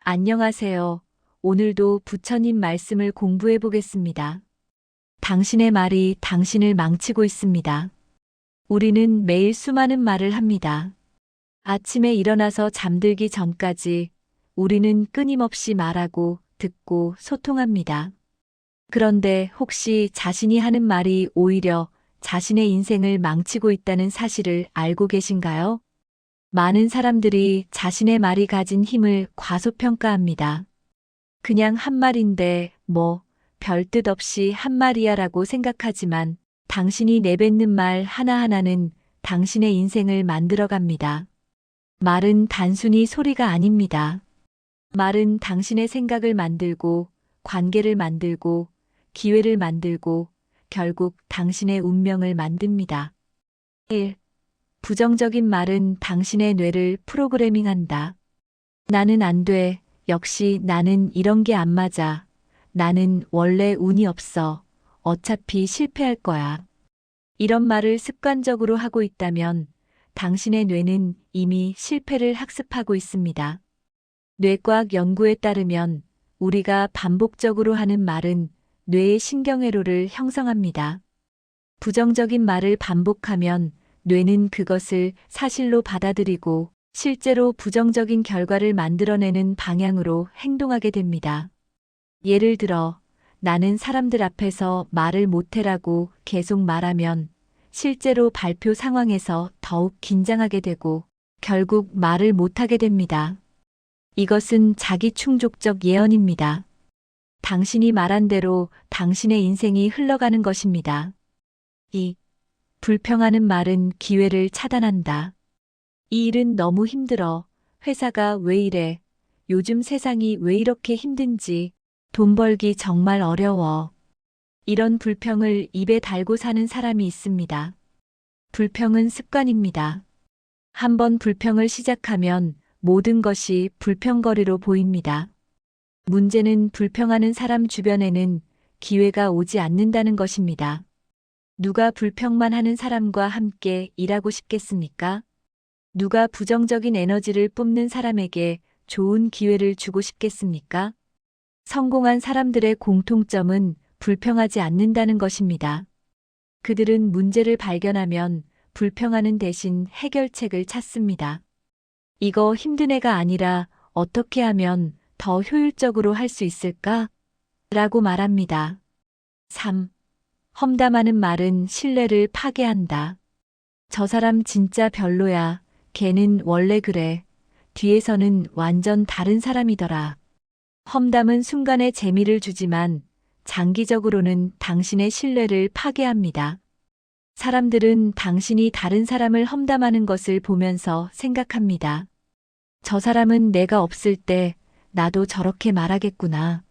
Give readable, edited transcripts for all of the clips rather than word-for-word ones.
안녕하세요. 오늘도 부처님 말씀을 공부해 보겠습니다. 당신의 말이 당신을 망치고 있습니다. 우리는 매일 수많은 말을 합니다. 아침에 일어나서 잠들기 전까지 우리는 끊임없이 말하고 듣고 소통합니다. 그런데 혹시 자신이 하는 말이 오히려 자신의 인생을 망치고 있다는 사실을 알고 계신가요? 많은 사람들이 자신의 말이 가진 힘을 과소평가합니다. 그냥 한 말인데 별 뜻 없이 한 말이야라고 생각하지만 당신이 내뱉는 말 하나하나는 당신의 인생을 만들어갑니다. 말은 단순히 소리가 아닙니다. 말은 당신의 생각을 만들고 관계를 만들고 기회를 만들고 결국 당신의 운명을 만듭니다. 1. 부정적인 말은 당신의 뇌를 프로그래밍한다. 나는 안 돼. 역시 나는 이런 게 안 맞아. 나는 원래 운이 없어. 어차피 실패할 거야. 이런 말을 습관적으로 하고 있다면 당신의 뇌는 이미 실패를 학습하고 있습니다. 뇌과학 연구에 따르면 우리가 반복적으로 하는 말은 뇌의 신경회로를 형성합니다. 부정적인 말을 반복하면 뇌는 그것을 사실로 받아들이고 실제로 부정적인 결과를 만들어내는 방향으로 행동하게 됩니다. 예를 들어, 나는 사람들 앞에서 말을 못해라고 계속 말하면 실제로 발표 상황에서 더욱 긴장하게 되고 결국 말을 못하게 됩니다. 이것은 자기 충족적 예언입니다. 당신이 말한 대로 당신의 인생이 흘러가는 것입니다. 2. 불평하는 말은 기회를 차단한다. 이 일은 너무 힘들어. 회사가 왜 이래? 요즘 세상이 왜 이렇게 힘든지. 돈 벌기 정말 어려워. 이런 불평을 입에 달고 사는 사람이 있습니다. 불평은 습관입니다. 한번 불평을 시작하면 모든 것이 불평거리로 보입니다. 문제는 불평하는 사람 주변에는 기회가 오지 않는다는 것입니다. 누가 불평만 하는 사람과 함께 일하고 싶겠습니까? 누가 부정적인 에너지를 뿜는 사람에게 좋은 기회를 주고 싶겠습니까? 성공한 사람들의 공통점은 불평하지 않는다는 것입니다. 그들은 문제를 발견하면 불평하는 대신 해결책을 찾습니다. 이거 힘든 애가 아니라 어떻게 하면 더 효율적으로 할 수 있을까? 라고 말합니다. 3. 험담하는 말은 신뢰를 파괴한다. 저 사람 진짜 별로야. 걔는 원래 그래. 뒤에서는 완전 다른 사람이더라. 험담은 순간의 재미를 주지만 장기적으로는 당신의 신뢰를 파괴합니다. 사람들은 당신이 다른 사람을 험담하는 것을 보면서 생각합니다. 저 사람은 내가 없을 때 나도 저렇게 말하겠구나.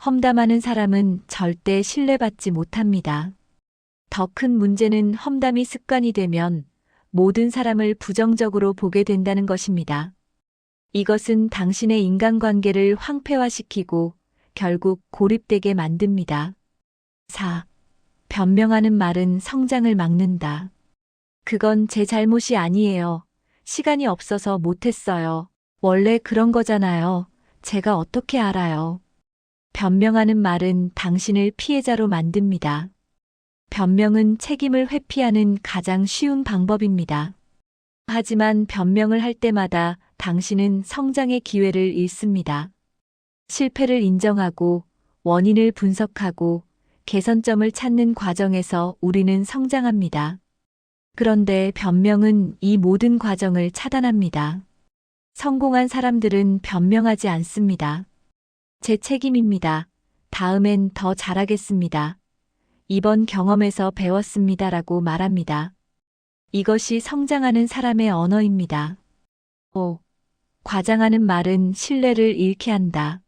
험담하는 사람은 절대 신뢰받지 못합니다. 더 큰 문제는 험담이 습관이 되면 모든 사람을 부정적으로 보게 된다는 것입니다. 이것은 당신의 인간관계를 황폐화시키고 결국 고립되게 만듭니다. 4. 변명하는 말은 성장을 막는다. 그건 제 잘못이 아니에요. 시간이 없어서 못했어요. 원래 그런 거잖아요. 제가 어떻게 알아요. 변명하는 말은 당신을 피해자로 만듭니다. 변명은 책임을 회피하는 가장 쉬운 방법입니다. 하지만 변명을 할 때마다 당신은 성장의 기회를 잃습니다. 실패를 인정하고 원인을 분석하고 개선점을 찾는 과정에서 우리는 성장합니다. 그런데 변명은 이 모든 과정을 차단합니다. 성공한 사람들은 변명하지 않습니다. 제 책임입니다. 다음엔 더 잘하겠습니다. 이번 경험에서 배웠습니다라고 말합니다. 이것이 성장하는 사람의 언어입니다. 5. 과장하는 말은 신뢰를 잃게 한다.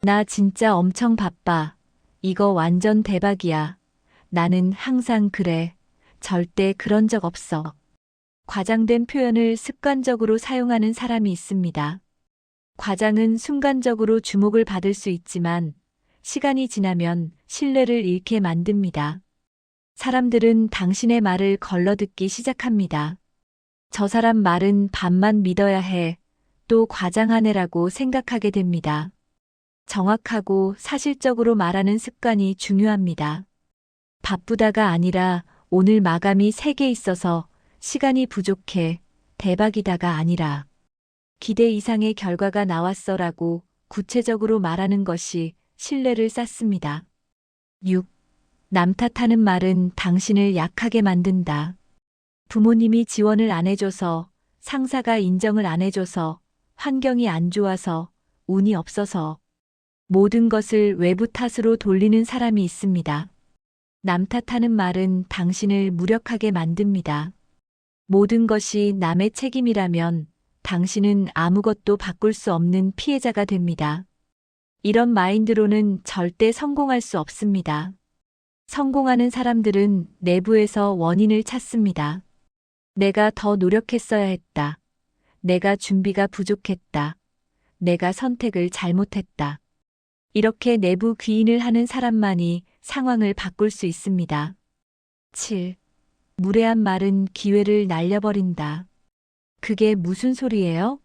나 진짜 엄청 바빠. 이거 완전 대박이야. 나는 항상 그래. 절대 그런 적 없어. 과장된 표현을 습관적으로 사용하는 사람이 있습니다. 과장은 순간적으로 주목을 받을 수 있지만 시간이 지나면 신뢰를 잃게 만듭니다. 사람들은 당신의 말을 걸러듣기 시작합니다. 저 사람 말은 반만 믿어야 해. 또 과장하네라고 생각하게 됩니다. 정확하고 사실적으로 말하는 습관이 중요합니다. 바쁘다가 아니라 오늘 마감이 3개 있어서 시간이 부족해. 대박이다가 아니라 기대 이상의 결과가 나왔어라고 구체적으로 말하는 것이 신뢰를 쌓습니다. 6. 남 탓하는 말은 당신을 약하게 만든다. 부모님이 지원을 안 해줘서, 상사가 인정을 안 해줘서, 환경이 안 좋아서, 운이 없어서 모든 것을 외부 탓으로 돌리는 사람이 있습니다. 남 탓하는 말은 당신을 무력하게 만듭니다. 모든 것이 남의 책임이라면 당신은 아무것도 바꿀 수 없는 피해자가 됩니다. 이런 마인드로는 절대 성공할 수 없습니다. 성공하는 사람들은 내부에서 원인을 찾습니다. 내가 더 노력했어야 했다. 내가 준비가 부족했다. 내가 선택을 잘못했다. 이렇게 내부 귀인을 하는 사람만이 상황을 바꿀 수 있습니다. 7. 무례한 말은 기회를 날려버린다. 그게 무슨 소리예요?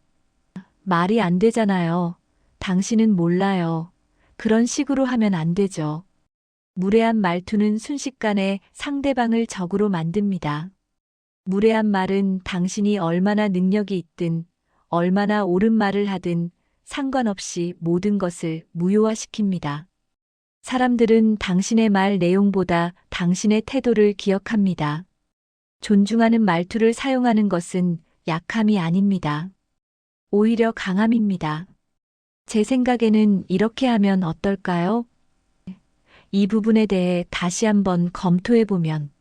말이 안 되잖아요. 당신은 몰라요. 그런 식으로 하면 안 되죠. 무례한 말투는 순식간에 상대방을 적으로 만듭니다. 무례한 말은 당신이 얼마나 능력이 있든, 얼마나 옳은 말을 하든 상관없이 모든 것을 무효화시킵니다. 사람들은 당신의 말 내용보다 당신의 태도를 기억합니다. 존중하는 말투를 사용하는 것은 약함이 아닙니다. 오히려 강함입니다. 제 생각에는 이렇게 하면 어떨까요? 이 부분에 대해 다시 한번 검토해보면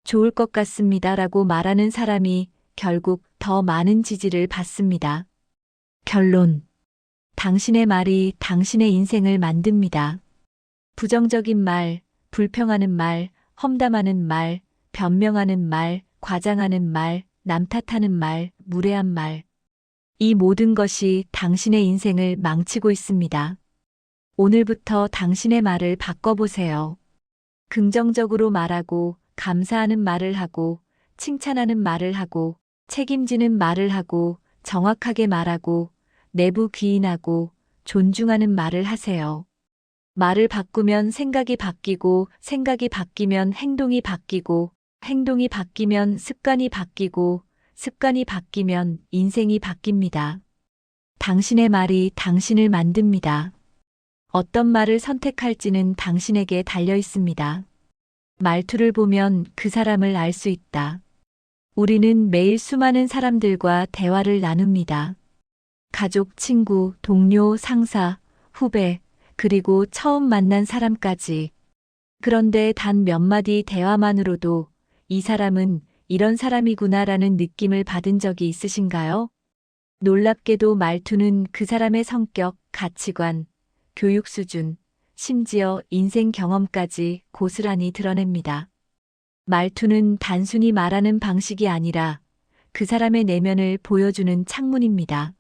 좋을 것 같습니다라고 말하는 사람이 결국 더 많은 지지를 받습니다. 결론. 당신의 말이 당신의 인생을 만듭니다. 부정적인 말, 불평하는 말, 험담하는 말, 변명하는 말, 과장하는 말, 남 탓하는 말, 무례한 말. 이 모든 것이 당신의 인생을 망치고 있습니다. 오늘부터 당신의 말을 바꿔보세요. 긍정적으로 말하고, 감사하는 말을 하고, 칭찬하는 말을 하고, 책임지는 말을 하고, 정확하게 말하고, 내부 귀인하고, 존중하는 말을 하세요. 말을 바꾸면 생각이 바뀌고, 생각이 바뀌면 행동이 바뀌고, 행동이 바뀌면 습관이 바뀌고, 습관이 바뀌면 인생이 바뀝니다. 당신의 말이 당신을 만듭니다. 어떤 말을 선택할지는 당신에게 달려 있습니다. 말투를 보면 그 사람을 알 수 있다. 우리는 매일 수많은 사람들과 대화를 나눕니다. 가족, 친구, 동료, 상사, 후배, 그리고 처음 만난 사람까지. 그런데 단 몇 마디 대화만으로도 이 사람은 이런 사람이구나라는 느낌을 받은 적이 있으신가요? 놀랍게도 말투는 그 사람의 성격, 가치관, 교육 수준, 심지어 인생 경험까지 고스란히 드러냅니다. 말투는 단순히 말하는 방식이 아니라 그 사람의 내면을 보여주는 창문입니다.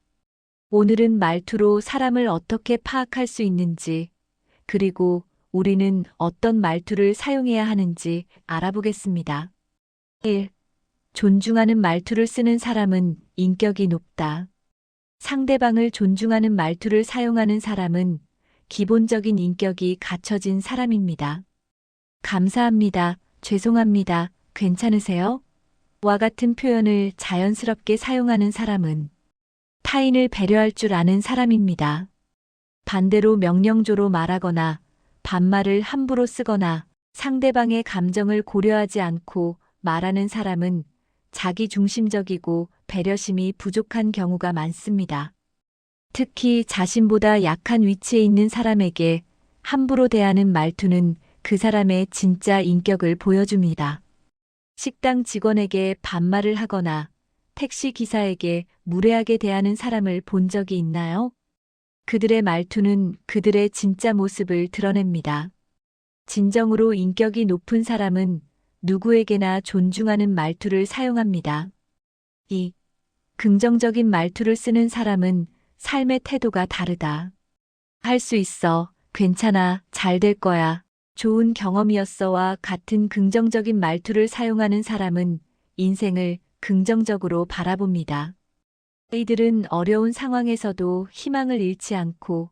오늘은 말투로 사람을 어떻게 파악할 수 있는지, 그리고 우리는 어떤 말투를 사용해야 하는지 알아보겠습니다. 1. 존중하는 말투를 쓰는 사람은 인격이 높다. 상대방을 존중하는 말투를 사용하는 사람은 기본적인 인격이 갖춰진 사람입니다. 감사합니다. 죄송합니다. 괜찮으세요? 와 같은 표현을 자연스럽게 사용하는 사람은 타인을 배려할 줄 아는 사람입니다. 반대로 명령조로 말하거나 반말을 함부로 쓰거나 상대방의 감정을 고려하지 않고 말하는 사람은 자기 중심적이고 배려심이 부족한 경우가 많습니다. 특히 자신보다 약한 위치에 있는 사람에게 함부로 대하는 말투는 그 사람의 진짜 인격을 보여줍니다. 식당 직원에게 반말을 하거나 택시 기사에게 무례하게 대하는 사람을 본 적이 있나요? 그들의 말투는 그들의 진짜 모습을 드러냅니다. 진정으로 인격이 높은 사람은 누구에게나 존중하는 말투를 사용합니다. 2. 긍정적인 말투를 쓰는 사람은 삶의 태도가 다르다. 할 수 있어, 괜찮아, 잘 될 거야, 좋은 경험이었어와 같은 긍정적인 말투를 사용하는 사람은 인생을 긍정적으로 바라봅니다. 이들은 어려운 상황에서도 희망을 잃지 않고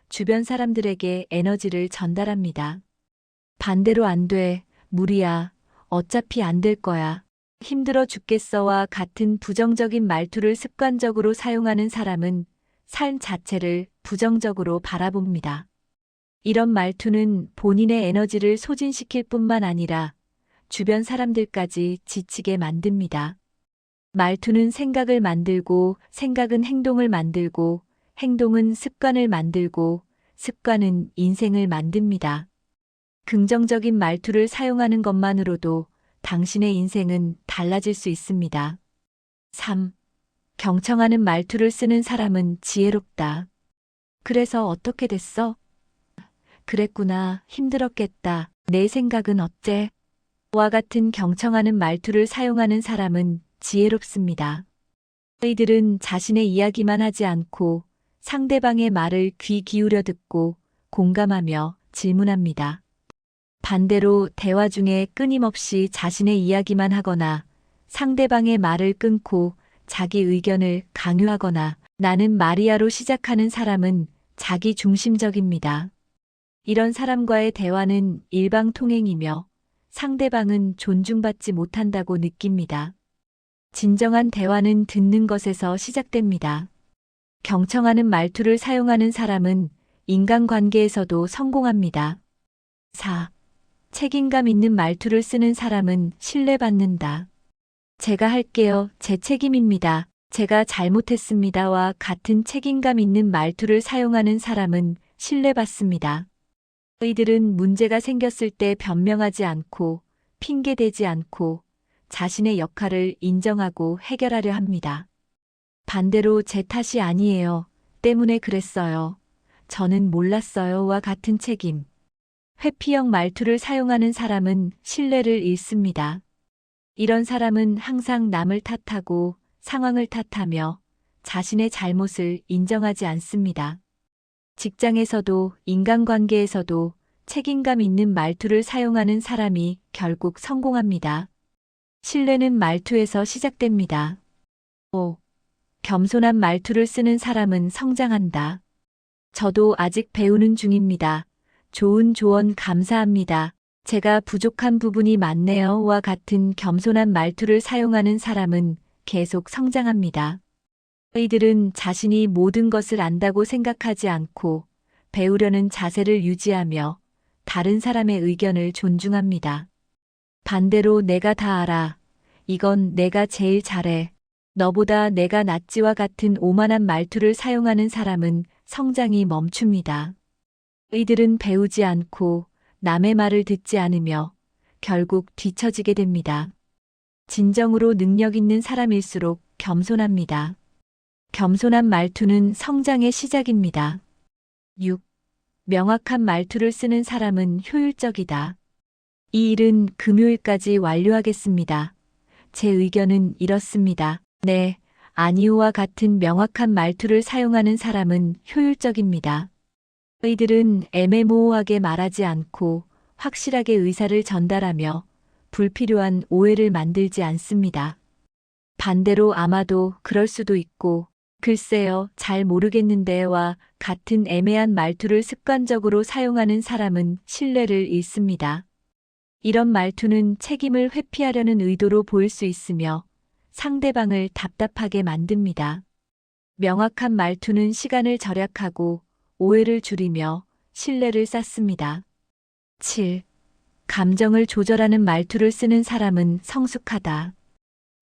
주변 사람들에게 에너지를 전달합니다. 반대로 안 돼, 무리야, 어차피 안 될 거야, 힘들어 죽겠어와 같은 부정적인 말투를 습관적으로 사용하는 사람은 삶 자체를 부정적으로 바라봅니다. 이런 말투는 본인의 에너지를 소진시킬 뿐만 아니라 주변 사람들까지 지치게 만듭니다. 말투는 생각을 만들고, 생각은 행동을 만들고, 행동은 습관을 만들고, 습관은 인생을 만듭니다. 긍정적인 말투를 사용하는 것만으로도 당신의 인생은 달라질 수 있습니다. 3. 경청하는 말투를 쓰는 사람은 지혜롭다. 그래서 어떻게 됐어? 그랬구나. 힘들었겠다. 내 생각은 어째? 와 같은 경청하는 말투를 사용하는 사람은 지혜롭습니다. 이들은 자신의 이야기만 하지 않고 상대방의 말을 귀 기울여 듣고 공감하며 질문합니다. 반대로 대화 중에 끊임없이 자신의 이야기만 하거나 상대방의 말을 끊고 자기 의견을 강요하거나 나는 마리아로 시작하는 사람은 자기 중심적입니다. 이런 사람과의 대화는 일방통행이며 상대방은 존중받지 못한다고 느낍니다. 진정한 대화는 듣는 것에서 시작됩니다. 경청하는 말투를 사용하는 사람은 인간관계에서도 성공합니다. 4. 책임감 있는 말투를 쓰는 사람은 신뢰받는다. 제가 할게요. 제 책임입니다. 제가 잘못했습니다와 같은 책임감 있는 말투를 사용하는 사람은 신뢰받습니다. 이들은 문제가 생겼을 때 변명하지 않고 핑계대지 않고 자신의 역할을 인정하고 해결하려 합니다. 반대로 제 탓이 아니에요. 때문에 그랬어요. 저는 몰랐어요와 같은 책임. 회피형 말투를 사용하는 사람은 신뢰를 잃습니다. 이런 사람은 항상 남을 탓하고 상황을 탓하며 자신의 잘못을 인정하지 않습니다. 직장에서도 인간관계에서도 책임감 있는 말투를 사용하는 사람이 결국 성공합니다. 신뢰는 말투에서 시작됩니다. 5. 겸손한 말투를 쓰는 사람은 성장한다. 저도 아직 배우는 중입니다. 좋은 조언 감사합니다. 제가 부족한 부분이 많네요와 같은 겸손한 말투를 사용하는 사람은 계속 성장합니다. 이들은 자신이 모든 것을 안다고 생각하지 않고 배우려는 자세를 유지하며 다른 사람의 의견을 존중합니다. 반대로 내가 다 알아. 이건 내가 제일 잘해. 너보다 내가 낫지와 같은 오만한 말투를 사용하는 사람은 성장이 멈춥니다. 이들은 배우지 않고 남의 말을 듣지 않으며 결국 뒤처지게 됩니다. 진정으로 능력 있는 사람일수록 겸손합니다. 겸손한 말투는 성장의 시작입니다. 6. 명확한 말투를 쓰는 사람은 효율적이다. 이 일은 금요일까지 완료하겠습니다. 제 의견은 이렇습니다. 네, 아니오와 같은 명확한 말투를 사용하는 사람은 효율적입니다. 이들은 애매모호하게 말하지 않고 확실하게 의사를 전달하며 불필요한 오해를 만들지 않습니다. 반대로 아마도 그럴 수도 있고 글쎄요, 잘 모르겠는데와 같은 애매한 말투를 습관적으로 사용하는 사람은 신뢰를 잃습니다. 이런 말투는 책임을 회피하려는 의도로 보일 수 있으며 상대방을 답답하게 만듭니다. 명확한 말투는 시간을 절약하고 오해를 줄이며 신뢰를 쌓습니다. 7. 감정을 조절하는 말투를 쓰는 사람은 성숙하다.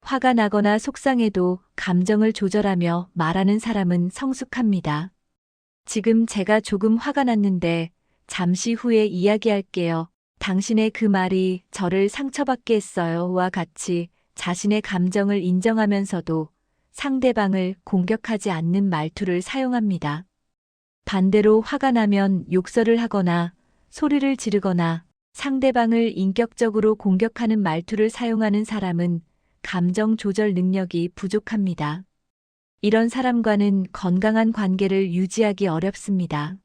화가 나거나 속상해도 감정을 조절하며 말하는 사람은 성숙합니다. 지금 제가 조금 화가 났는데 잠시 후에 이야기할게요. 당신의 그 말이 저를 상처받게 했어요와 같이 자신의 감정을 인정하면서도 상대방을 공격하지 않는 말투를 사용합니다. 반대로 화가 나면 욕설을 하거나 소리를 지르거나 상대방을 인격적으로 공격하는 말투를 사용하는 사람은 감정 조절 능력이 부족합니다. 이런 사람과는 건강한 관계를 유지하기 어렵습니다.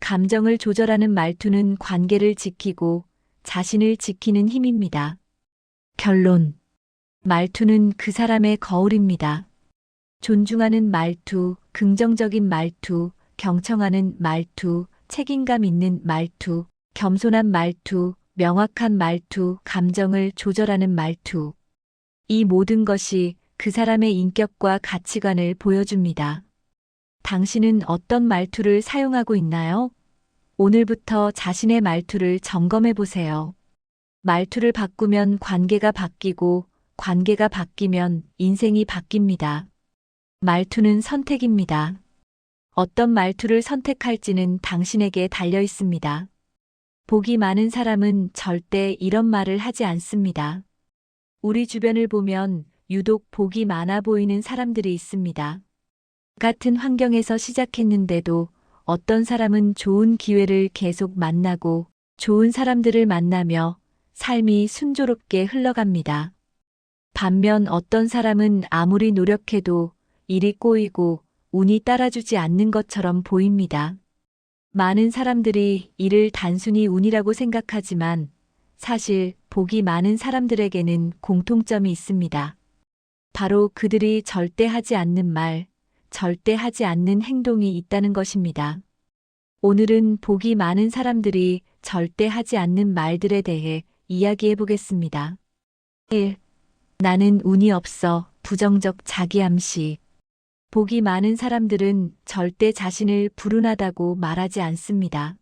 감정을 조절하는 말투는 관계를 지키고 자신을 지키는 힘입니다. 결론. 말투는 그 사람의 거울입니다. 존중하는 말투, 긍정적인 말투, 경청하는 말투, 책임감 있는 말투, 겸손한 말투, 명확한 말투, 감정을 조절하는 말투. 이 모든 것이 그 사람의 인격과 가치관을 보여줍니다. 당신은 어떤 말투를 사용하고 있나요? 오늘부터 자신의 말투를 점검해 보세요. 말투를 바꾸면 관계가 바뀌고, 관계가 바뀌면 인생이 바뀝니다. 말투는 선택입니다. 어떤 말투를 선택할지는 당신에게 달려 있습니다. 복이 많은 사람은 절대 이런 말을 하지 않습니다. 우리 주변을 보면 유독 복이 많아 보이는 사람들이 있습니다. 같은 환경에서 시작했는데도 어떤 사람은 좋은 기회를 계속 만나고 좋은 사람들을 만나며 삶이 순조롭게 흘러갑니다. 반면 어떤 사람은 아무리 노력해도 일이 꼬이고 운이 따라주지 않는 것처럼 보입니다. 많은 사람들이 이를 단순히 운이라고 생각하지만 사실 복이 많은 사람들에게는 공통점이 있습니다. 바로 그들이 절대 하지 않는 말, 절대 하지 않는 행동이 있다는 것입니다. 오늘은 복이 많은 사람들이 절대 하지 않는 말들에 대해 이야기해 보겠습니다. 1. 나는 운이 없어. 부정적 자기암시. 복이 많은 사람들은 절대 자신을 불운하다고 말하지 않습니다.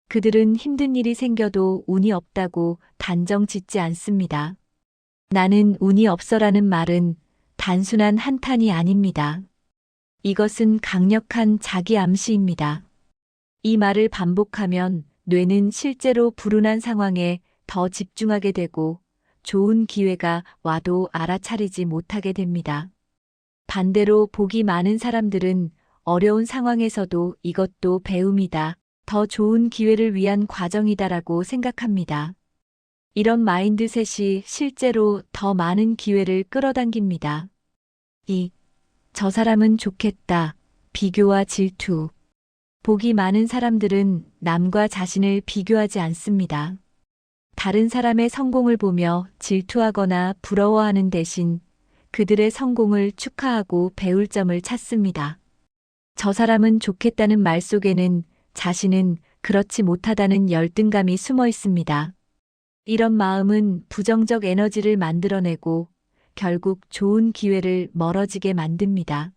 그들은 힘든 일이 생겨도 운이 없다고 단정 짓지 않습니다. 나는 운이 없어라는 말은 단순한 한탄이 아닙니다. 이것은 강력한 자기 암시입니다. 이 말을 반복하면 뇌는 실제로 불운한 상황에 더 집중하게 되고 좋은 기회가 와도 알아차리지 못하게 됩니다. 반대로 복이 많은 사람들은 어려운 상황에서도 이것도 배움이다, 더 좋은 기회를 위한 과정이다라고 생각합니다. 이런 마인드셋이 실제로 더 많은 기회를 끌어당깁니다. 2. 저 사람은 좋겠다. 비교와 질투. 복이 많은 사람들은 남과 자신을 비교하지 않습니다. 다른 사람의 성공을 보며 질투하거나 부러워하는 대신 그들의 성공을 축하하고 배울 점을 찾습니다. 저 사람은 좋겠다는 말 속에는 자신은 그렇지 못하다는 열등감이 숨어 있습니다. 이런 마음은 부정적 에너지를 만들어내고 결국 좋은 기회를 멀어지게 만듭니다.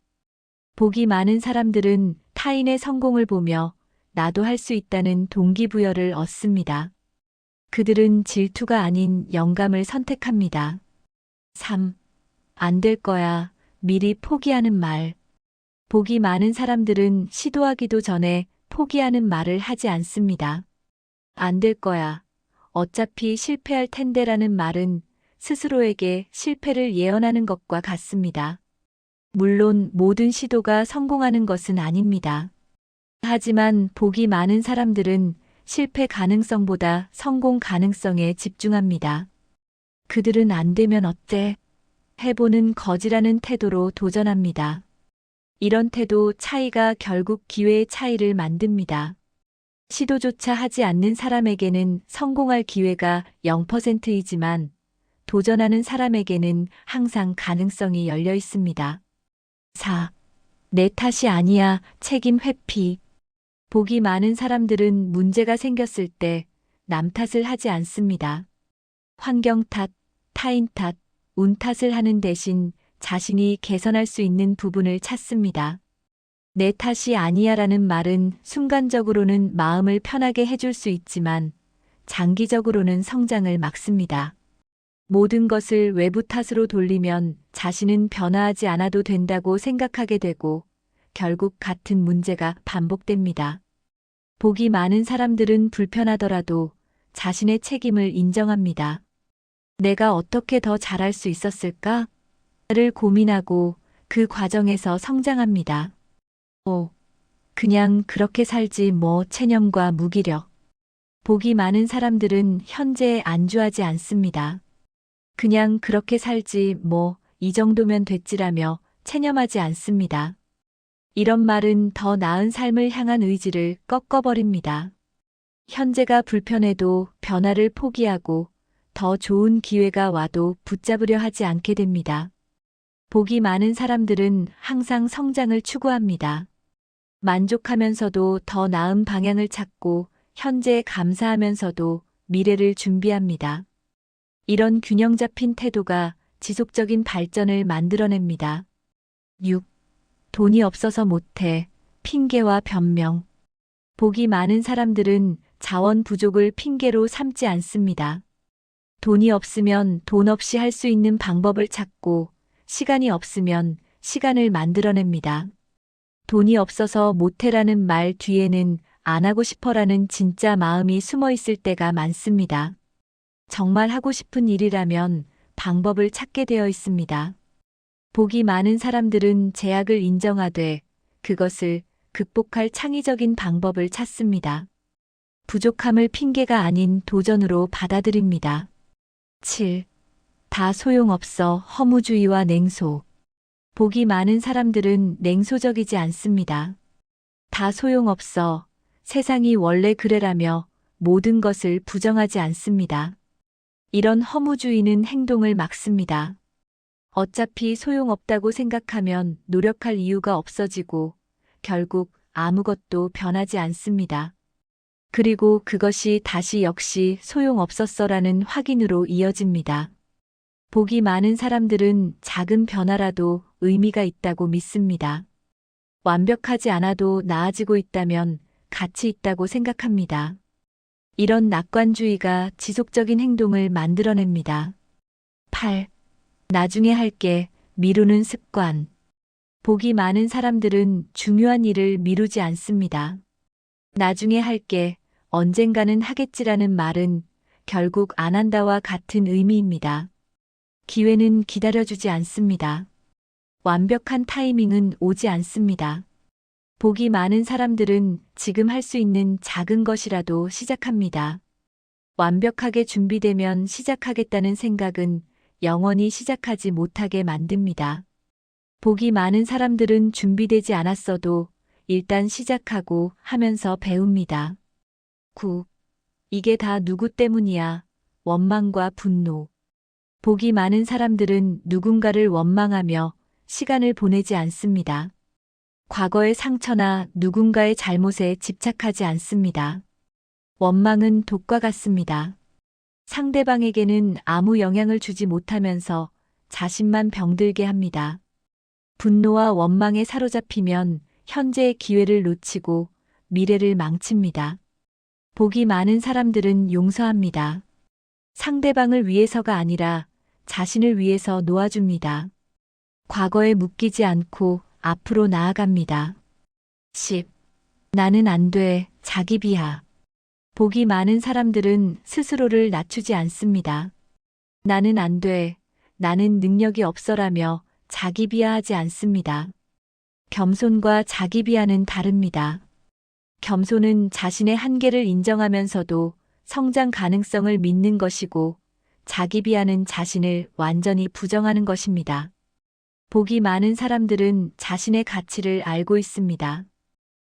복이 많은 사람들은 타인의 성공을 보며 나도 할 수 있다는 동기부여를 얻습니다. 그들은 질투가 아닌 영감을 선택합니다. 3. 안 될 거야. 미리 포기하는 말. 복이 많은 사람들은 시도하기도 전에 포기하는 말을 하지 않습니다. 안 될 거야. 어차피 실패할 텐데라는 말은 스스로에게 실패를 예언하는 것과 같습니다. 물론 모든 시도가 성공하는 것은 아닙니다. 하지만 복이 많은 사람들은 실패 가능성보다 성공 가능성에 집중합니다. 그들은 안 되면 어때? 해보는 거지라는 태도로 도전합니다. 이런 태도 차이가 결국 기회의 차이를 만듭니다. 시도조차 하지 않는 사람에게는 성공할 기회가 0%이지만 도전하는 사람에게는 항상 가능성이 열려 있습니다. 4. 내 탓이 아니야. 책임 회피. 복이 많은 사람들은 문제가 생겼을 때 남 탓을 하지 않습니다. 환경 탓, 타인 탓, 운 탓을 하는 대신 자신이 개선할 수 있는 부분을 찾습니다. 내 탓이 아니야라는 말은 순간적으로는 마음을 편하게 해줄 수 있지만 장기적으로는 성장을 막습니다. 모든 것을 외부 탓으로 돌리면 자신은 변화하지 않아도 된다고 생각하게 되고 결국 같은 문제가 반복됩니다. 복이 많은 사람들은 불편하더라도 자신의 책임을 인정합니다. 내가 어떻게 더 잘할 수 있었을까? 를 고민하고 그 과정에서 성장합니다. 5. 그냥 그렇게 살지 뭐. 체념과 무기력. 복이 많은 사람들은 현재에 안주하지 않습니다. 그냥 그렇게 살지 뭐, 이 정도면 됐지라며 체념하지 않습니다. 이런 말은 더 나은 삶을 향한 의지를 꺾어버립니다. 현재가 불편해도 변화를 포기하고 더 좋은 기회가 와도 붙잡으려 하지 않게 됩니다. 복이 많은 사람들은 항상 성장을 추구합니다. 만족하면서도 더 나은 방향을 찾고 현재에 감사하면서도 미래를 준비합니다. 이런 균형 잡힌 태도가 지속적인 발전을 만들어냅니다. 6. 돈이 없어서 못해. 핑계와 변명. 복이 많은 사람들은 자원 부족을 핑계로 삼지 않습니다. 돈이 없으면 돈 없이 할 수 있는 방법을 찾고 시간이 없으면 시간을 만들어냅니다. 돈이 없어서 못해라는 말 뒤에는 안 하고 싶어라는 진짜 마음이 숨어 있을 때가 많습니다. 정말 하고 싶은 일이라면 방법을 찾게 되어 있습니다. 복이 많은 사람들은 제약을 인정하되 그것을 극복할 창의적인 방법을 찾습니다. 부족함을 핑계가 아닌 도전으로 받아들입니다. 7. 다 소용없어. 허무주의와 냉소. 복이 많은 사람들은 냉소적이지 않습니다. 다 소용없어. 세상이 원래 그래라며 모든 것을 부정하지 않습니다. 이런 허무주의는 행동을 막습니다. 어차피 소용없다고 생각하면 노력할 이유가 없어지고 결국 아무것도 변하지 않습니다. 그리고 그것이 다시 역시 소용없었어라는 확인으로 이어집니다. 복이 많은 사람들은 작은 변화라도 의미가 있다고 믿습니다. 완벽하지 않아도 나아지고 있다면 가치 있다고 생각합니다. 이런 낙관주의가 지속적인 행동을 만들어냅니다. 8. 나중에 할게. 미루는 습관. 복이 많은 사람들은 중요한 일을 미루지 않습니다. 나중에 할게, 언젠가는 하겠지라는 말은 결국 안 한다와 같은 의미입니다. 기회는 기다려주지 않습니다. 완벽한 타이밍은 오지 않습니다. 복이 많은 사람들은 지금 할 수 있는 작은 것이라도 시작합니다. 완벽하게 준비되면 시작하겠다는 생각은 영원히 시작하지 못하게 만듭니다. 복이 많은 사람들은 준비되지 않았어도 일단 시작하고 하면서 배웁니다. 9. 이게 다 누구 때문이야. 원망과 분노. 복이 많은 사람들은 누군가를 원망하며 시간을 보내지 않습니다. 과거의 상처나 누군가의 잘못에 집착하지 않습니다. 원망은 독과 같습니다. 상대방에게는 아무 영향을 주지 못하면서 자신만 병들게 합니다. 분노와 원망에 사로잡히면 현재의 기회를 놓치고 미래를 망칩니다. 복이 많은 사람들은 용서합니다. 상대방을 위해서가 아니라 자신을 위해서 놓아줍니다. 과거에 묶이지 않고 앞으로 나아갑니다. 10. 나는 안 돼. 자기 비하. 복이 많은 사람들은 스스로를 낮추지 않습니다. 나는 안 돼. 나는 능력이 없어라며 자기 비하하지 않습니다. 겸손과 자기 비하는 다릅니다. 겸손은 자신의 한계를 인정하면서도 성장 가능성을 믿는 것이고 자기 비하는 자신을 완전히 부정하는 것입니다. 복이 많은 사람들은 자신의 가치를 알고 있습니다.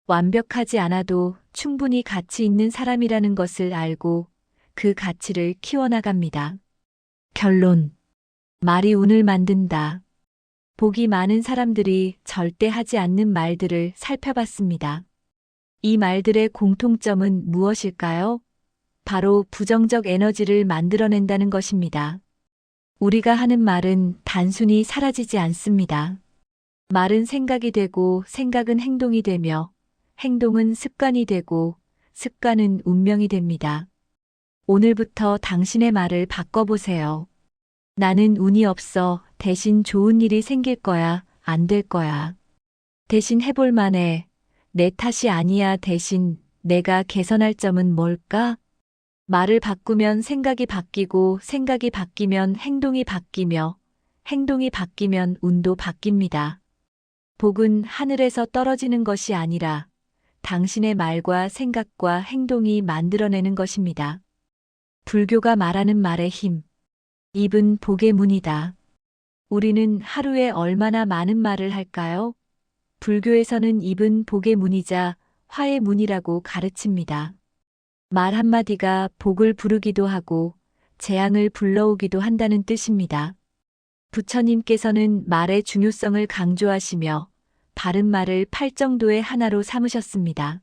완벽하지 않아도 충분히 가치 있는 사람이라는 것을 알고 그 가치를 키워나갑니다. 결론. 말이 운을 만든다. 복이 많은 사람들이 절대 하지 않는 말들을 살펴봤습니다. 이 말들의 공통점은 무엇일까요? 바로 부정적 에너지를 만들어낸다는 것입니다. 우리가 하는 말은 단순히 사라지지 않습니다. 말은 생각이 되고 생각은 행동이 되며 행동은 습관이 되고 습관은 운명이 됩니다. 오늘부터 당신의 말을 바꿔보세요. 나는 운이 없어. 대신 좋은 일이 생길 거야. 안 될 거야. 대신 해볼 만해. 내 탓이 아니야. 대신 내가 개선할 점은 뭘까? 말을 바꾸면 생각이 바뀌고 생각이 바뀌면 행동이 바뀌며 행동이 바뀌면 운도 바뀝니다. 복은 하늘에서 떨어지는 것이 아니라 당신의 말과 생각과 행동이 만들어내는 것입니다. 불교가 말하는 말의 힘. 입은 복의 문이다. 우리는 하루에 얼마나 많은 말을 할까요? 불교에서는 입은 복의 문이자 화의 문이라고 가르칩니다. 말 한마디가 복을 부르기도 하고 재앙을 불러오기도 한다는 뜻입니다. 부처님께서는 말의 중요성을 강조하시며 바른 말을 팔정도의 하나로 삼으셨습니다.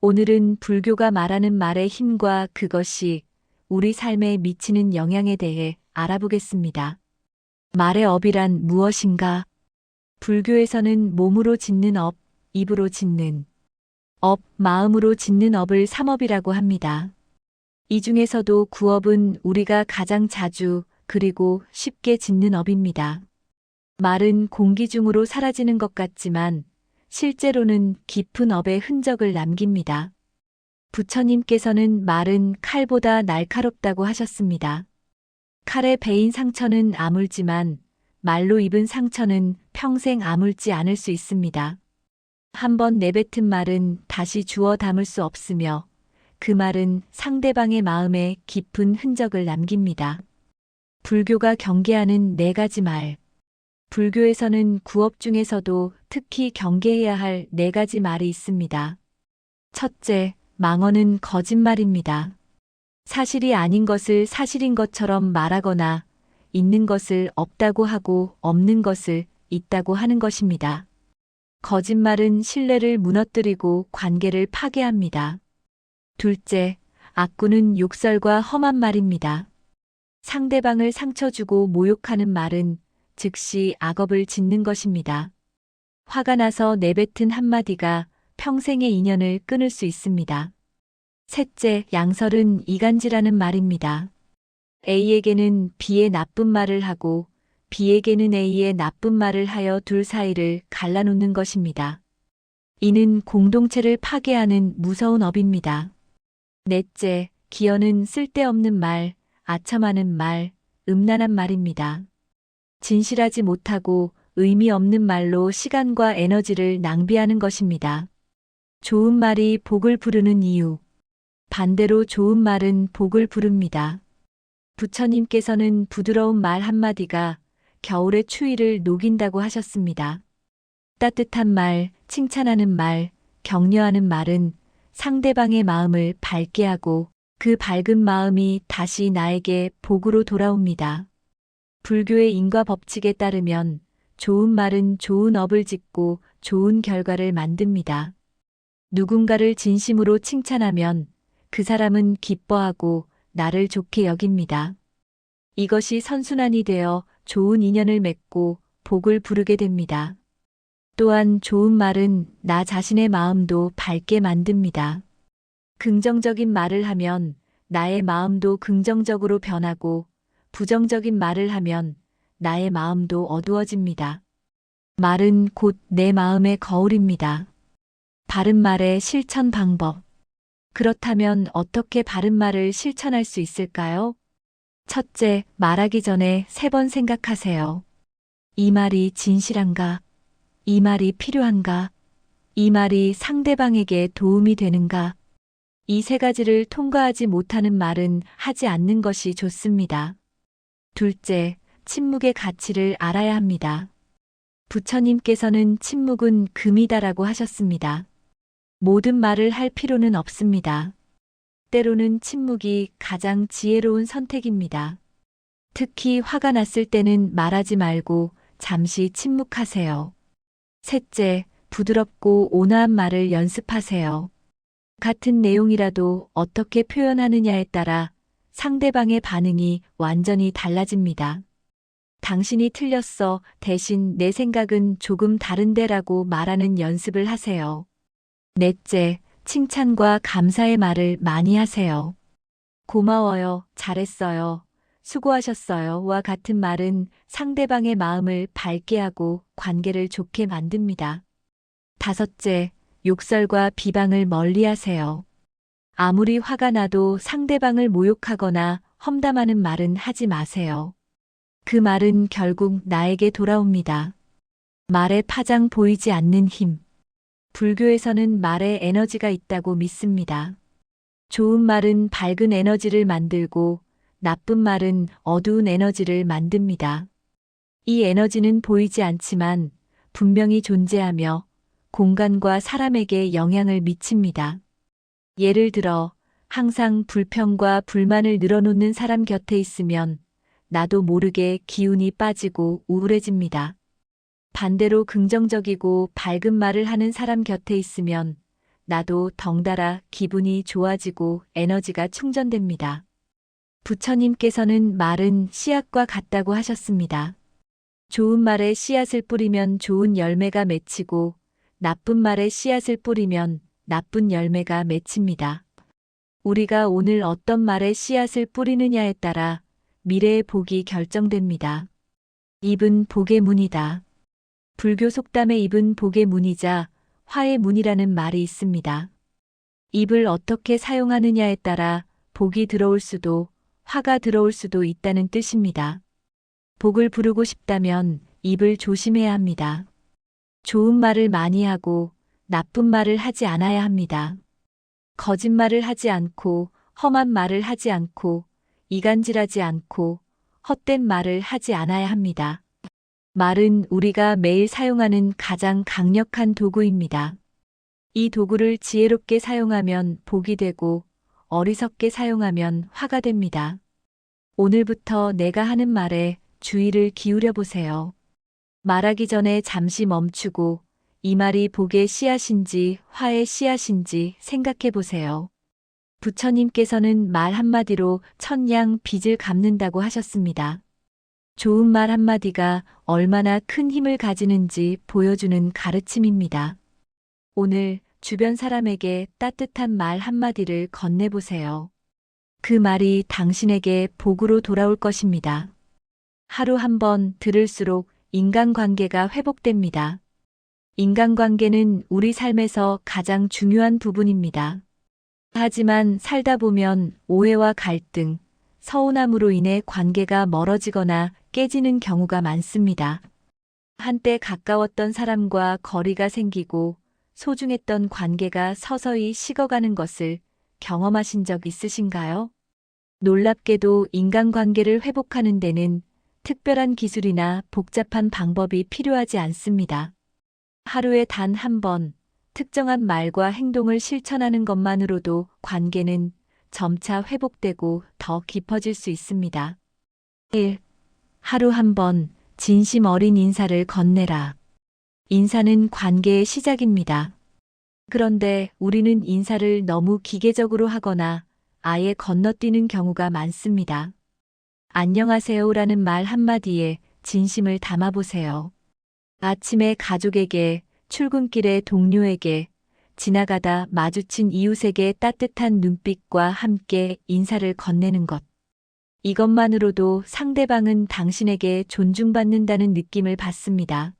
오늘은 불교가 말하는 말의 힘과 그것이 우리 삶에 미치는 영향에 대해 알아보겠습니다. 말의 업이란 무엇인가? 불교에서는 몸으로 짓는 업, 입으로 짓는 업, 마음으로 짓는 업을 삼업이라고 합니다. 이 중에서도 구업은 우리가 가장 자주 그리고 쉽게 짓는 업입니다. 말은 공기 중으로 사라지는 것 같지만 실제로는 깊은 업의 흔적을 남깁니다. 부처님께서는 말은 칼보다 날카롭다고 하셨습니다. 칼에 베인 상처는 아물지만 말로 입은 상처는 평생 아물지 않을 수 있습니다. 한번 내뱉은 말은 다시 주워 담을 수 없으며 그 말은 상대방의 마음에 깊은 흔적을 남깁니다. 불교가 경계하는 4가지 말. 불교에서는 구업 중에서도 특히 경계해야 할 4가지 말이 있습니다. 첫째, 망언은 거짓말입니다. 사실이 아닌 것을 사실인 것처럼 말하거나 있는 것을 없다고 하고 없는 것을 있다고 하는 것입니다. 거짓말은 신뢰를 무너뜨리고 관계를 파괴합니다. 둘째, 악구는 욕설과 험한 말입니다. 상대방을 상처 주고 모욕하는 말은 즉시 악업을 짓는 것입니다. 화가 나서 내뱉은 한마디가 평생의 인연을 끊을 수 있습니다. 셋째, 양설은 이간질하는 말입니다. A에게는 B의 나쁜 말을 하고 B에게는 A의 나쁜 말을 하여 둘 사이를 갈라놓는 것입니다. 이는 공동체를 파괴하는 무서운 업입니다. 넷째, 기여는 쓸데없는 말, 아첨하는 말, 음란한 말입니다. 진실하지 못하고 의미 없는 말로 시간과 에너지를 낭비하는 것입니다. 좋은 말이 복을 부르는 이유. 반대로 좋은 말은 복을 부릅니다. 부처님께서는 부드러운 말 한마디가 겨울의 추위를 녹인다고 하셨습니다. 따뜻한 말, 칭찬하는 말, 격려하는 말은 상대방의 마음을 밝게 하고 그 밝은 마음이 다시 나에게 복으로 돌아옵니다. 불교의 인과 법칙에 따르면 좋은 말은 좋은 업을 짓고 좋은 결과를 만듭니다. 누군가를 진심으로 칭찬하면 그 사람은 기뻐하고 나를 좋게 여깁니다. 이것이 선순환이 되어 좋은 인연을 맺고 복을 부르게 됩니다. 또한 좋은 말은 나 자신의 마음도 밝게 만듭니다. 긍정적인 말을 하면 나의 마음도 긍정적으로 변하고 부정적인 말을 하면 나의 마음도 어두워집니다. 말은 곧 내 마음의 거울입니다. 바른 말의 실천 방법. 그렇다면 어떻게 바른 말을 실천할 수 있을까요? 첫째, 말하기 전에 3번 생각하세요. 이 말이 진실한가? 이 말이 필요한가? 이 말이 상대방에게 도움이 되는가? 이 3가지를 통과하지 못하는 말은 하지 않는 것이 좋습니다. 둘째, 침묵의 가치를 알아야 합니다. 부처님께서는 침묵은 금이다라고 하셨습니다. 모든 말을 할 필요는 없습니다. 때로는 침묵이 가장 지혜로운 선택입니다. 특히 화가 났을 때는 말하지 말고 잠시 침묵하세요. 셋째, 부드럽고 온화한 말을 연습하세요. 같은 내용이라도 어떻게 표현하느냐에 따라 상대방의 반응이 완전히 달라집니다. 당신이 틀렸어. 대신 내 생각은 조금 다른데라고 말하는 연습을 하세요. 넷째, 칭찬과 감사의 말을 많이 하세요. 고마워요, 잘했어요, 수고하셨어요와 같은 말은 상대방의 마음을 밝게 하고 관계를 좋게 만듭니다. 다섯째, 욕설과 비방을 멀리 하세요. 아무리 화가 나도 상대방을 모욕하거나 험담하는 말은 하지 마세요. 그 말은 결국 나에게 돌아옵니다. 말의 파장 보이지 않는 힘. 불교에서는 말에 에너지가 있다고 믿습니다. 좋은 말은 밝은 에너지를 만들고 나쁜 말은 어두운 에너지를 만듭니다. 이 에너지는 보이지 않지만 분명히 존재하며 공간과 사람에게 영향을 미칩니다. 예를 들어 항상 불평과 불만을 늘어놓는 사람 곁에 있으면 나도 모르게 기운이 빠지고 우울해집니다. 반대로 긍정적이고 밝은 말을 하는 사람 곁에 있으면 나도 덩달아 기분이 좋아지고 에너지가 충전됩니다. 부처님께서는 말은 씨앗과 같다고 하셨습니다. 좋은 말에 씨앗을 뿌리면 좋은 열매가 맺히고 나쁜 말에 씨앗을 뿌리면 나쁜 열매가 맺힙니다. 우리가 오늘 어떤 말에 씨앗을 뿌리느냐에 따라 미래의 복이 결정됩니다. 입은 복의 문이다. 불교 속담에 입은 복의 문이자 화의 문이라는 말이 있습니다. 입을 어떻게 사용하느냐에 따라 복이 들어올 수도 화가 들어올 수도 있다는 뜻입니다. 복을 부르고 싶다면 입을 조심해야 합니다. 좋은 말을 많이 하고 나쁜 말을 하지 않아야 합니다. 거짓말을 하지 않고 험한 말을 하지 않고 이간질하지 않고 헛된 말을 하지 않아야 합니다. 말은 우리가 매일 사용하는 가장 강력한 도구입니다. 이 도구를 지혜롭게 사용하면 복이 되고 어리석게 사용하면 화가 됩니다. 오늘부터 내가 하는 말에 주의를 기울여 보세요. 말하기 전에 잠시 멈추고 이 말이 복의 씨앗인지 화의 씨앗인지 생각해 보세요. 부처님께서는 말 한마디로 천냥 빚을 갚는다고 하셨습니다. 좋은 말 한마디가 얼마나 큰 힘을 가지는지 보여주는 가르침입니다. 오늘 주변 사람에게 따뜻한 말 한마디를 건네보세요. 그 말이 당신에게 복으로 돌아올 것입니다. 하루 한 번 들을수록 인간관계가 회복됩니다. 인간관계는 우리 삶에서 가장 중요한 부분입니다. 하지만 살다 보면 오해와 갈등, 서운함으로 인해 관계가 멀어지거나 깨지는 경우가 많습니다. 한때 가까웠던 사람과 거리가 생기고 소중했던 관계가 서서히 식어가는 것을 경험하신 적 있으신가요? 놀랍게도 인간관계를 회복하는 데는 특별한 기술이나 복잡한 방법이 필요하지 않습니다. 하루에 단 한 번 특정한 말과 행동을 실천하는 것만으로도 관계는 점차 회복되고 더 깊어질 수 있습니다. 1. 하루 한 번 진심 어린 인사를 건네라. 인사는 관계의 시작입니다. 그런데 우리는 인사를 너무 기계적으로 하거나 아예 건너뛰는 경우가 많습니다. 안녕하세요라는 말 한마디에 진심을 담아보세요. 아침에 가족에게, 출근길에 동료에게, 지나가다 마주친 이웃에게 따뜻한 눈빛과 함께 인사를 건네는 것. 이것만으로도 상대방은 당신에게 존중받는다는 느낌을 받습니다.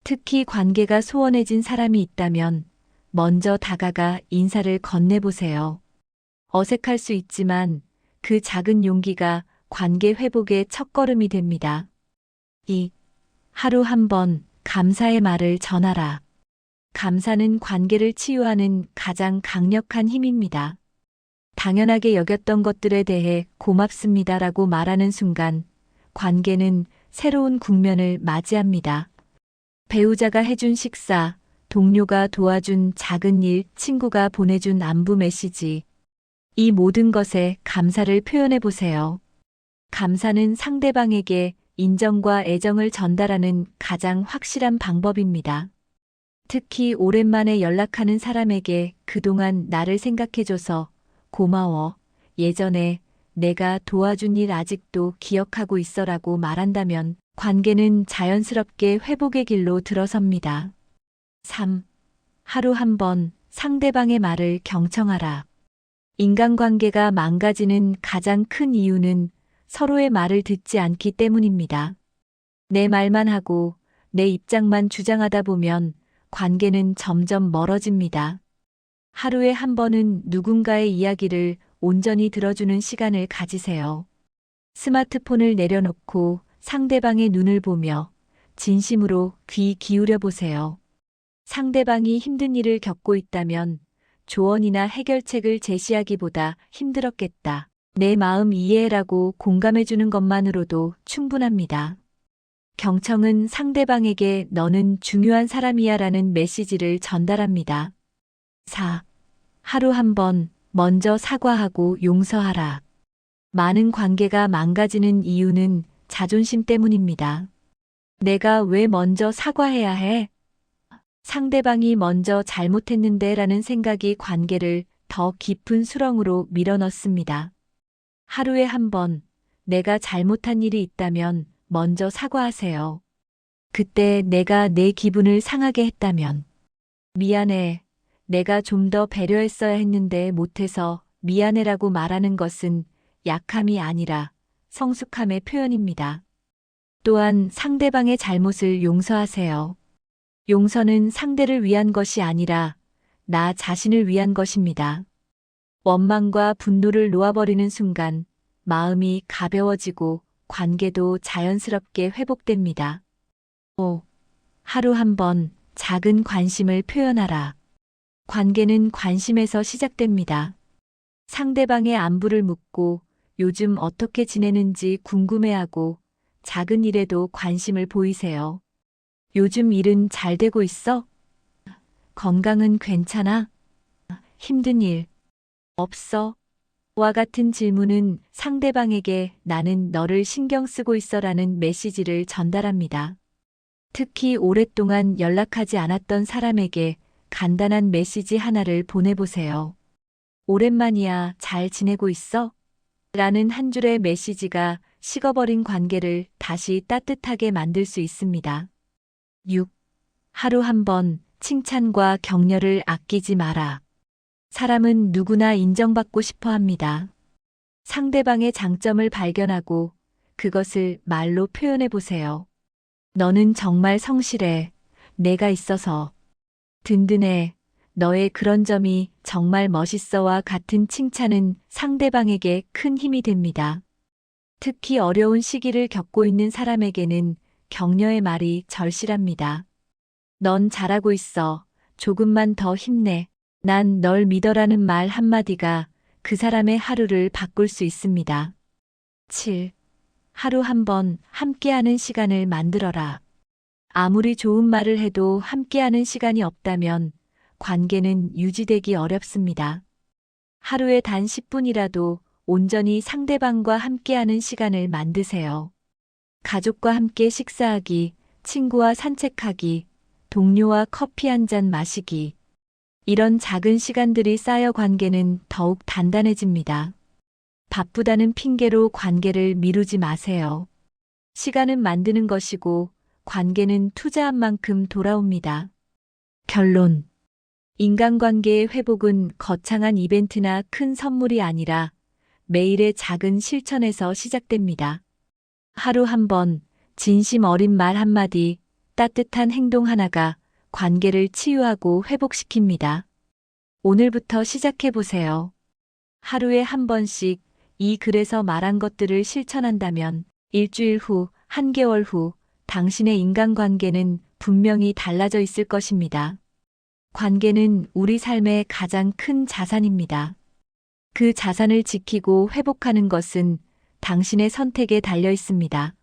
특히 관계가 소원해진 사람이 있다면 먼저 다가가 인사를 건네보세요. 어색할 수 있지만 그 작은 용기가 관계 회복의 첫걸음이 됩니다. 2. 하루 한 번 감사의 말을 전하라. 감사는 관계를 치유하는 가장 강력한 힘입니다. 당연하게 여겼던 것들에 대해 고맙습니다라고 말하는 순간 관계는 새로운 국면을 맞이합니다. 배우자가 해준 식사, 동료가 도와준 작은 일, 친구가 보내준 안부 메시지. 이 모든 것에 감사를 표현해 보세요. 감사는 상대방에게 인정과 애정을 전달하는 가장 확실한 방법입니다. 특히 오랜만에 연락하는 사람에게 그동안 나를 생각해줘서 고마워. 예전에 내가 도와준 일 아직도 기억하고 있어라고 말한다면 관계는 자연스럽게 회복의 길로 들어섭니다. 3. 하루 한 번 상대방의 말을 경청하라. 인간관계가 망가지는 가장 큰 이유는 서로의 말을 듣지 않기 때문입니다. 내 말만 하고 내 입장만 주장하다 보면 관계는 점점 멀어집니다. 하루에 한 번은 누군가의 이야기를 온전히 들어주는 시간을 가지세요. 스마트폰을 내려놓고 상대방의 눈을 보며 진심으로 귀 기울여 보세요. 상대방이 힘든 일을 겪고 있다면 조언이나 해결책을 제시하기보다 힘들었겠다. 내 마음 이해해라고 공감해주는 것만으로도 충분합니다. 경청은 상대방에게 너는 중요한 사람이야 라는 메시지를 전달합니다. 4. 하루 한 번 먼저 사과하고 용서하라. 많은 관계가 망가지는 이유는 자존심 때문입니다. 내가 왜 먼저 사과해야 해? 상대방이 먼저 잘못했는데 라는 생각이 관계를 더 깊은 수렁으로 밀어넣습니다. 하루에 한 번 내가 잘못한 일이 있다면 먼저 사과하세요. 그때 내가 내 기분을 상하게 했다면 미안해. 내가 좀 더 배려했어야 했는데 못해서 미안해라고 말하는 것은 약함이 아니라 성숙함의 표현입니다. 또한 상대방의 잘못을 용서하세요. 용서는 상대를 위한 것이 아니라 나 자신을 위한 것입니다. 원망과 분노를 놓아버리는 순간 마음이 가벼워지고 관계도 자연스럽게 회복됩니다. 5. 하루 한 번 작은 관심을 표현하라. 관계는 관심에서 시작됩니다. 상대방의 안부를 묻고 요즘 어떻게 지내는지 궁금해하고 작은 일에도 관심을 보이세요. 요즘 일은 잘 되고 있어? 건강은 괜찮아? 힘든 일 없어? 와 같은 질문은 상대방에게 나는 너를 신경 쓰고 있어라는 메시지를 전달합니다. 특히 오랫동안 연락하지 않았던 사람에게 간단한 메시지 하나를 보내보세요. 오랜만이야, 잘 지내고 있어? 라는 한 줄의 메시지가 식어버린 관계를 다시 따뜻하게 만들 수 있습니다. 6. 하루 한 번 칭찬과 격려를 아끼지 마라. 사람은 누구나 인정받고 싶어 합니다. 상대방의 장점을 발견하고 그것을 말로 표현해 보세요. 너는 정말 성실해. 내가 있어서. 든든해. 너의 그런 점이 정말 멋있어와 같은 칭찬은 상대방에게 큰 힘이 됩니다. 특히 어려운 시기를 겪고 있는 사람에게는 격려의 말이 절실합니다. 넌 잘하고 있어. 조금만 더 힘내. 난 널 믿어라는 말 한마디가 그 사람의 하루를 바꿀 수 있습니다. 7. 하루 한 번 함께하는 시간을 만들어라. 아무리 좋은 말을 해도 함께하는 시간이 없다면 관계는 유지되기 어렵습니다. 하루에 단 10분이라도 온전히 상대방과 함께하는 시간을 만드세요. 가족과 함께 식사하기, 친구와 산책하기, 동료와 커피 한 잔 마시기. 이런 작은 시간들이 쌓여 관계는 더욱 단단해집니다. 바쁘다는 핑계로 관계를 미루지 마세요. 시간은 만드는 것이고 관계는 투자한 만큼 돌아옵니다. 결론. 인간관계의 회복은 거창한 이벤트나 큰 선물이 아니라 매일의 작은 실천에서 시작됩니다. 하루 한 번, 진심 어린 말 한마디, 따뜻한 행동 하나가 관계를 치유하고 회복시킵니다. 오늘부터 시작해보세요. 하루에 한 번씩 이 글에서 말한 것들을 실천한다면 일주일 후, 한개월 후, 당신의 인간관계는 분명히 달라져 있을 것입니다. 관계는 우리 삶의 가장 큰 자산입니다. 그 자산을 지키고 회복하는 것은 당신의 선택에 달려 있습니다.